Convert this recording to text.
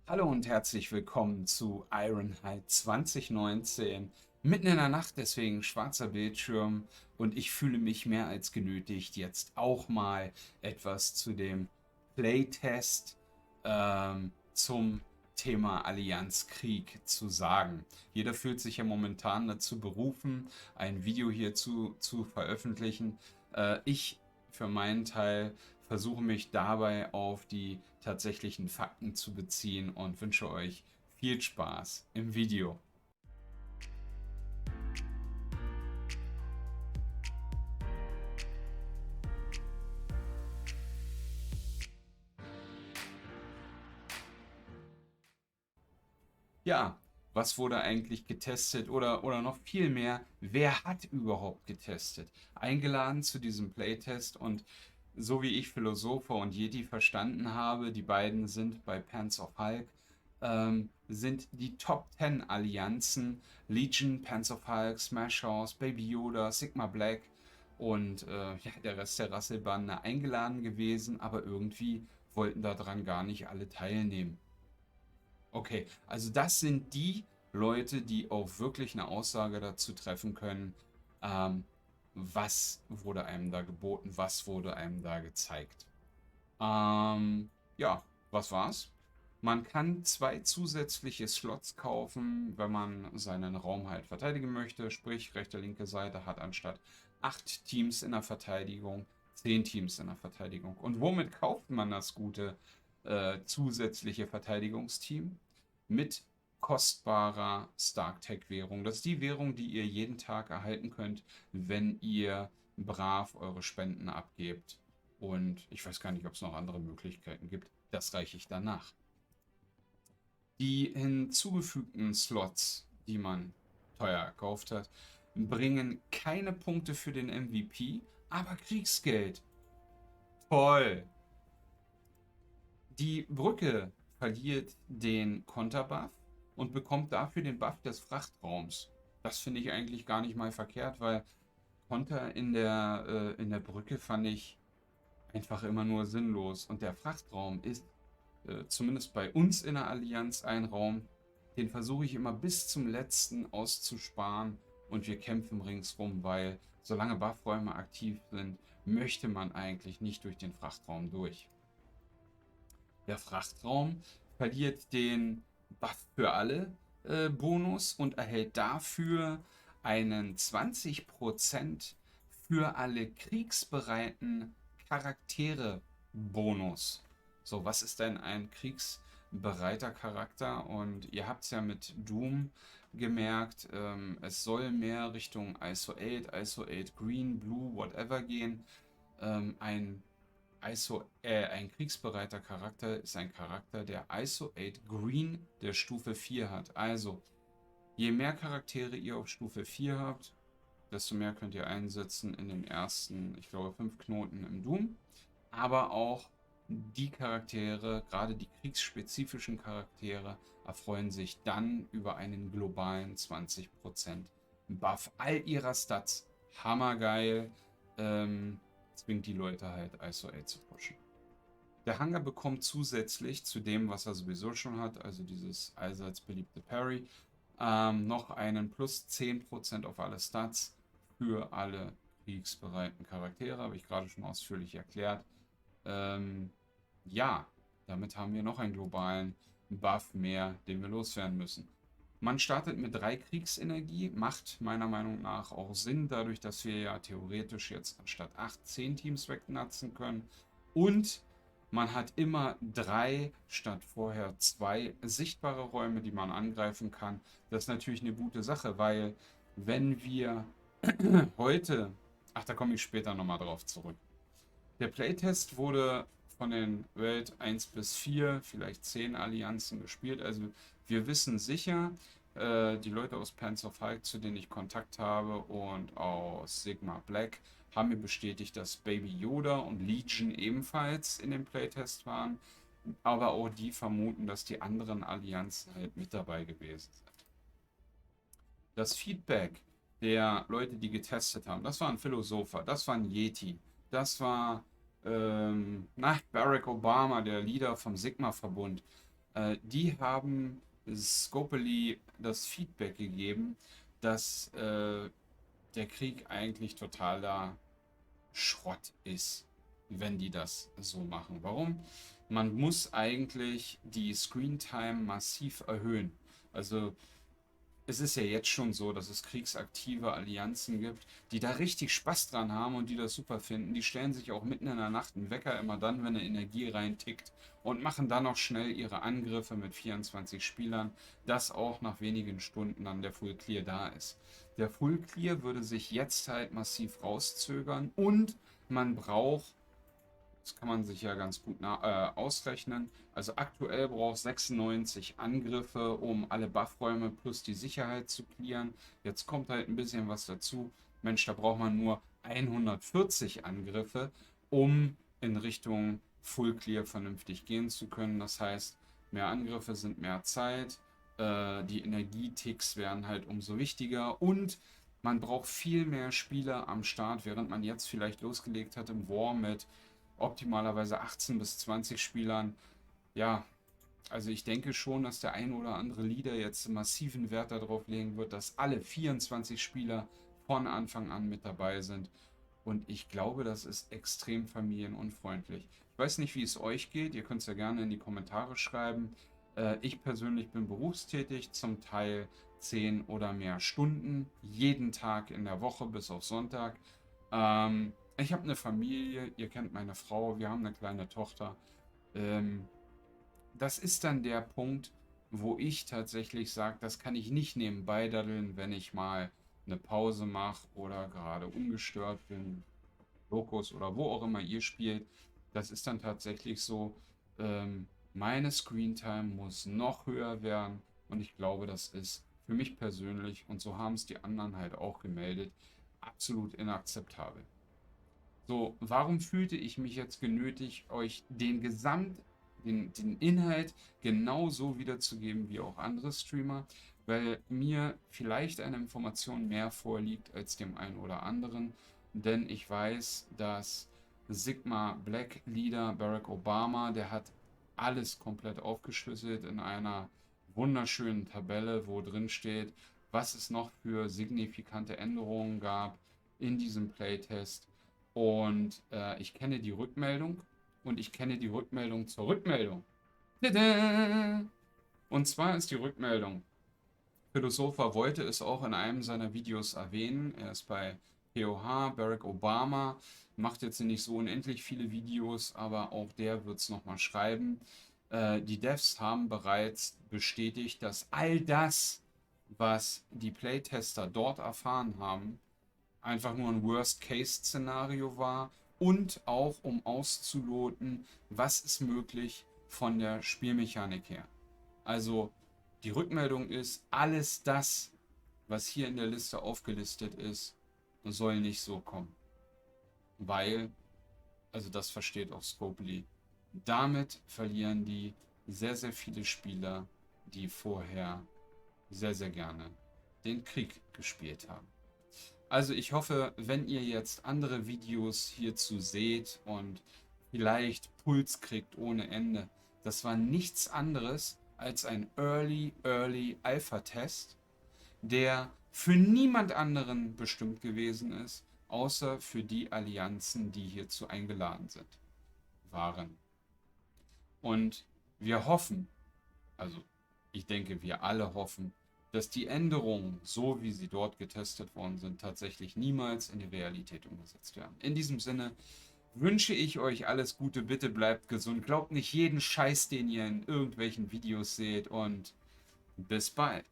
Hallo und herzlich willkommen zu Ironhide 2019. Mitten in der Nacht, deswegen schwarzer Bildschirm und ich fühle mich mehr als genötigt, jetzt auch mal etwas zu dem Playtest zum Thema Allianzkrieg zu sagen. Jeder fühlt sich ja momentan dazu berufen, ein Video hierzu zu veröffentlichen. Ich für meinen Teil versuche mich dabei auf die tatsächlichen Fakten zu beziehen und wünsche euch viel Spaß im Video. Ja, was wurde eigentlich getestet oder noch viel mehr, wer hat überhaupt getestet? Eingeladen zu diesem Playtest und so wie ich Philosopher und Yeti verstanden habe, die beiden sind bei Pants of Hulk, sind die Top 10 Allianzen Legion, Pants of Hulk, Smash House, Baby Yoda, Sigma Black und ja, der Rest der Rasselbande eingeladen gewesen, aber irgendwie wollten daran gar nicht alle teilnehmen. Okay, also das sind die Leute, die auch wirklich eine Aussage dazu treffen können, ähm, was wurde einem da geboten, was wurde einem da gezeigt. Ja, was war's? Man kann zwei zusätzliche Slots kaufen, wenn man seinen Raum halt verteidigen möchte. Sprich, rechte, linke Seite hat anstatt 8 Teams in der Verteidigung 10 Teams in der Verteidigung. Und womit kauft man das gute zusätzliche Verteidigungsteam? Mit kostbarer StarkTech-Währung. Das ist die Währung, die ihr jeden Tag erhalten könnt, wenn ihr brav eure Spenden abgebt. Und ich weiß gar nicht, ob es noch andere Möglichkeiten gibt. Das reiche ich danach. Die hinzugefügten Slots, die man teuer gekauft hat, bringen keine Punkte für den MVP, aber Kriegsgeld. Toll! Die Brücke verliert den Konterbuff und bekommt dafür den Buff des Frachtraums. Das finde ich eigentlich gar nicht mal verkehrt, weil Konter in der Brücke fand ich einfach immer nur sinnlos. Und der Frachtraum ist zumindest bei uns in der Allianz ein Raum, den versuche ich immer bis zum letzten auszusparen und wir kämpfen ringsrum, weil solange Buffräume aktiv sind, möchte man eigentlich nicht durch den Frachtraum durch. Der Frachtraum verliert den Buff für alle Bonus und erhält dafür einen 20% für alle kriegsbereiten Charaktere Bonus. So, was ist denn ein kriegsbereiter Charakter? Und ihr habt es ja mit Doom gemerkt, es soll mehr Richtung ISO 8 Green, Blue, whatever gehen. Ein kriegsbereiter Charakter ist ein Charakter, der ISO 8 Green der Stufe 4 hat. Also, je mehr Charaktere ihr auf Stufe 4 habt, desto mehr könnt ihr einsetzen in den ersten, ich glaube, 5 Knoten im Doom. Aber auch die Charaktere, gerade die kriegsspezifischen Charaktere, erfreuen sich dann über einen globalen 20% Buff all ihrer Stats. Hammergeil. Zwingt die Leute halt ISO 8 zu pushen. Der Hangar bekommt zusätzlich zu dem, was er sowieso schon hat, also dieses allseits beliebte Parry, noch einen plus 10% auf alle Stats für alle kriegsbereiten Charaktere, habe ich gerade schon ausführlich erklärt. Ähm, ja, damit haben wir noch einen globalen Buff mehr, den wir loswerden müssen. Man startet mit 3 Kriegsenergie, macht meiner Meinung nach auch Sinn, dadurch, dass wir ja theoretisch jetzt anstatt 8 10 Teams wegnatzen können. Und man hat immer 3 statt vorher 2 sichtbare Räume, die man angreifen kann. Das ist natürlich eine gute Sache, weil wenn wir heute, ach, da komme ich später nochmal drauf zurück. Der Playtest wurde von den Welt 1 bis 4, vielleicht 10 Allianzen gespielt. Also wir wissen sicher, die Leute aus Pants of Hulk, zu denen ich Kontakt habe, und aus Sigma Black, haben mir bestätigt, dass Baby Yoda und Legion ebenfalls in dem Playtest waren. Aber auch die vermuten, dass die anderen Allianzen halt mit dabei gewesen sind. Das Feedback der Leute, die getestet haben, das war ein Philosopher, das war ein Yeti, das war Barack Obama, der Leader vom Sigma-Verbund. Die haben Scopely das Feedback gegeben, dass der Krieg eigentlich totaler Schrott ist, wenn die das so machen. Warum? Man muss eigentlich die Screentime massiv erhöhen. Also es ist ja jetzt schon so, dass es kriegsaktive Allianzen gibt, die da richtig Spaß dran haben und die das super finden. Die stellen sich auch mitten in der Nacht einen Wecker, immer dann, wenn eine Energie reintickt, und machen dann noch schnell ihre Angriffe mit 24 Spielern, dass auch nach wenigen Stunden dann der Full Clear da ist. Der Full Clear würde sich jetzt halt massiv rauszögern und man braucht, das kann man sich ja ganz gut ausrechnen. Also aktuell braucht 96 Angriffe, um alle Buffräume plus die Sicherheit zu clearen. Jetzt kommt halt ein bisschen was dazu. Mensch, da braucht man nur 140 Angriffe, um in Richtung Full Clear vernünftig gehen zu können. Das heißt, mehr Angriffe sind mehr Zeit. Die Energieticks werden halt umso wichtiger und man braucht viel mehr Spieler am Start, während man jetzt vielleicht losgelegt hat im War mit optimalerweise 18 bis 20 Spielern. Ja, also ich denke schon, dass der ein oder andere Leader jetzt massiven Wert darauf legen wird, dass alle 24 Spieler von Anfang an mit dabei sind. Und ich glaube, das ist extrem familienunfreundlich. Ich weiß nicht, wie es euch geht. Ihr könnt es ja gerne in die Kommentare schreiben. Ich persönlich bin berufstätig, zum Teil 10 oder mehr Stunden, jeden Tag in der Woche bis auf Sonntag. Ich habe eine Familie, ihr kennt meine Frau, wir haben eine kleine Tochter. Das ist dann der Punkt, wo ich tatsächlich sage, das kann ich nicht nebenbei daddeln, wenn ich mal eine Pause mache oder gerade ungestört bin, Locus oder wo auch immer ihr spielt. Das ist dann tatsächlich so, meine Screentime muss noch höher werden und ich glaube, das ist für mich persönlich, und so haben es die anderen halt auch gemeldet, absolut inakzeptabel. So, warum fühlte ich mich jetzt genötigt, euch den Inhalt genauso wiederzugeben wie auch andere Streamer? Weil mir vielleicht eine Information mehr vorliegt als dem einen oder anderen, denn ich weiß, dass Sigma Black Leader Barack Obama, der hat alles komplett aufgeschlüsselt in einer wunderschönen Tabelle, wo drin steht, was es noch für signifikante Änderungen gab in diesem Playtest. Und ich kenne die Rückmeldung und ich kenne die Rückmeldung zur Rückmeldung. Tada! Und zwar ist die Rückmeldung: Philosopher wollte es auch in einem seiner Videos erwähnen. Er ist bei POH, Barack Obama, macht jetzt nicht so unendlich viele Videos, aber auch der wird es nochmal schreiben. Die Devs haben bereits bestätigt, dass all das, was die Playtester dort erfahren haben, einfach nur ein Worst-Case-Szenario war und auch um auszuloten, was ist möglich von der Spielmechanik her. Also die Rückmeldung ist, alles das, was hier in der Liste aufgelistet ist, soll nicht so kommen. Weil, also das versteht auch Scopely, damit verlieren die sehr, sehr viele Spieler, die vorher sehr, sehr gerne den Krieg gespielt haben. Also ich hoffe, wenn ihr jetzt andere Videos hierzu seht und vielleicht Puls kriegt ohne Ende, das war nichts anderes als ein Early Alpha Test, der für niemand anderen bestimmt gewesen ist, außer für die Allianzen, die hierzu eingeladen waren. Und wir hoffen, also ich denke, wir alle hoffen, dass die Änderungen, so wie sie dort getestet worden sind, tatsächlich niemals in die Realität umgesetzt werden. In diesem Sinne wünsche ich euch alles Gute, bitte bleibt gesund, glaubt nicht jeden Scheiß, den ihr in irgendwelchen Videos seht, und bis bald.